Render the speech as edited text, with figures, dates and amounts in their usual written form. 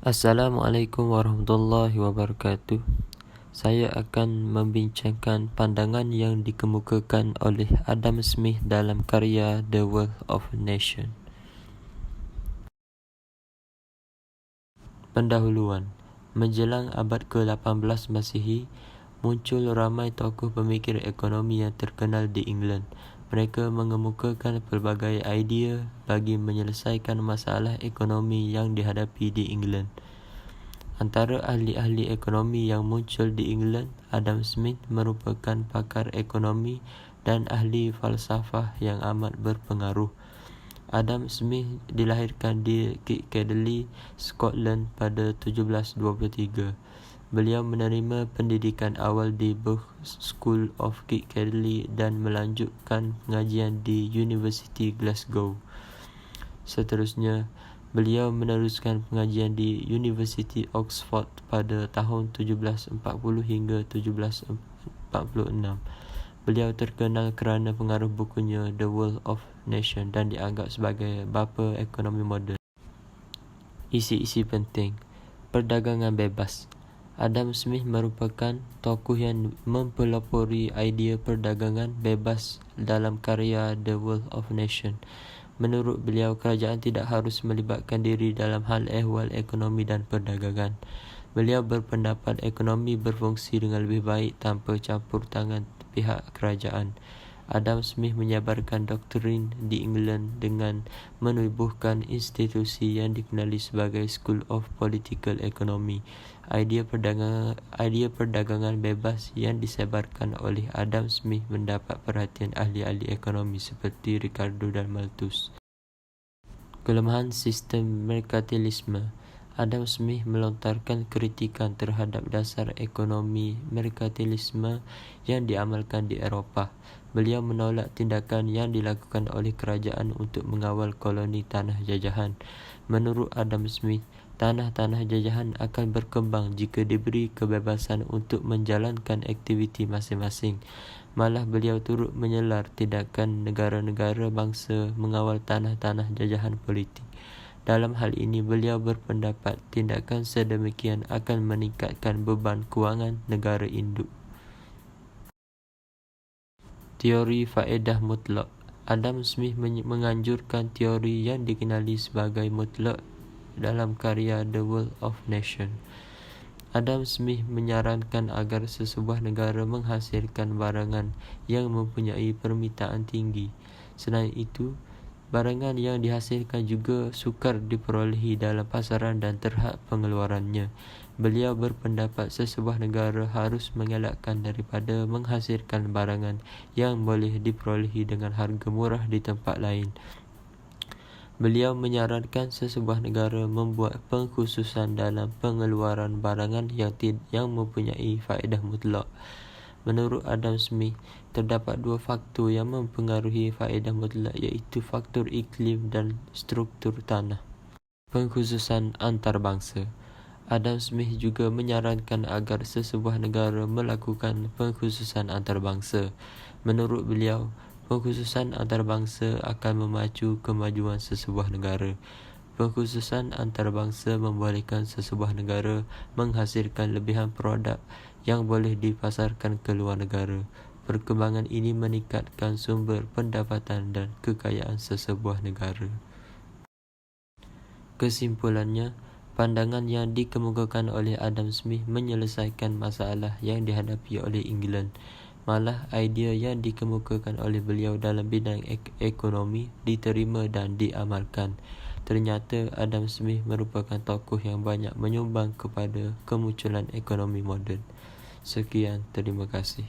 Assalamualaikum warahmatullahi wabarakatuh. Saya akan membincangkan pandangan yang dikemukakan oleh Adam Smith dalam karya The Wealth of Nations. Pendahuluan. Menjelang abad ke-18 Masihi, muncul ramai tokoh pemikir ekonomi yang terkenal di England. Mereka mengemukakan pelbagai idea bagi menyelesaikan masalah ekonomi yang dihadapi di England. Antara ahli-ahli ekonomi yang muncul di England, Adam Smith merupakan pakar ekonomi dan ahli falsafah yang amat berpengaruh. Adam Smith dilahirkan di Kirkcaldy, Scotland pada 1723. Beliau menerima pendidikan awal di Buch School of Kirkcaldy dan melanjutkan pengajian di University Glasgow. Seterusnya, beliau meneruskan pengajian di University Oxford pada tahun 1740 hingga 1746. Beliau terkenal kerana pengaruh bukunya The Wealth of Nations dan dianggap sebagai bapa ekonomi moden. Isi-isi penting. Perdagangan bebas. Adam Smith merupakan tokoh yang mempelopori idea perdagangan bebas dalam karya The Wealth of Nations. Menurut beliau, kerajaan tidak harus melibatkan diri dalam hal ehwal ekonomi dan perdagangan. Beliau berpendapat ekonomi berfungsi dengan lebih baik tanpa campur tangan pihak kerajaan. Adam Smith menyebarkan doktrin di England dengan menubuhkan institusi yang dikenali sebagai School of Political Economy. Idea perdagangan bebas yang disebarkan oleh Adam Smith mendapat perhatian ahli-ahli ekonomi seperti Ricardo dan Malthus. Kelemahan sistem merkantilisme. Adam Smith melontarkan kritikan terhadap dasar ekonomi merkantilisme yang diamalkan di Eropah. Beliau menolak tindakan yang dilakukan oleh kerajaan untuk mengawal koloni tanah jajahan. Menurut Adam Smith, tanah-tanah jajahan akan berkembang jika diberi kebebasan untuk menjalankan aktiviti masing-masing. Malah beliau turut menyelar tindakan negara-negara bangsa mengawal tanah-tanah jajahan politik. Dalam hal ini, beliau berpendapat tindakan sedemikian akan meningkatkan beban kewangan negara induk. Teori faedah mutlak. Adam Smith menganjurkan teori yang dikenali sebagai mutlak dalam karya The Wealth of Nations. Adam Smith menyarankan agar sesebuah negara menghasilkan barangan yang mempunyai permintaan tinggi. Selain itu, barangan yang dihasilkan juga sukar diperolehi dalam pasaran dan terhad pengeluarannya. Beliau berpendapat sesebuah negara harus mengelakkan daripada menghasilkan barangan yang boleh diperolehi dengan harga murah di tempat lain. Beliau menyarankan sesebuah negara membuat pengkhususan dalam pengeluaran barangan yang mempunyai faedah mutlak. Menurut Adam Smith, terdapat dua faktor yang mempengaruhi faedah mutlak, iaitu faktor iklim dan struktur tanah. Pengkhususan antarabangsa. Adam Smith juga menyarankan agar sesebuah negara melakukan pengkhususan antarabangsa. Menurut beliau, pengkhususan antarabangsa akan memacu kemajuan sesebuah negara. Pengkhususan antarabangsa membolehkan sesebuah negara menghasilkan lebihan produk yang boleh dipasarkan ke luar negara. Perkembangan ini meningkatkan sumber pendapatan dan kekayaan sesebuah negara. Kesimpulannya, pandangan yang dikemukakan oleh Adam Smith menyelesaikan masalah yang dihadapi oleh England. Malah, idea yang dikemukakan oleh beliau dalam bidang ekonomi diterima dan diamalkan. Ternyata Adam Smith merupakan tokoh yang banyak menyumbang kepada kemunculan ekonomi moden. Sekian, terima kasih.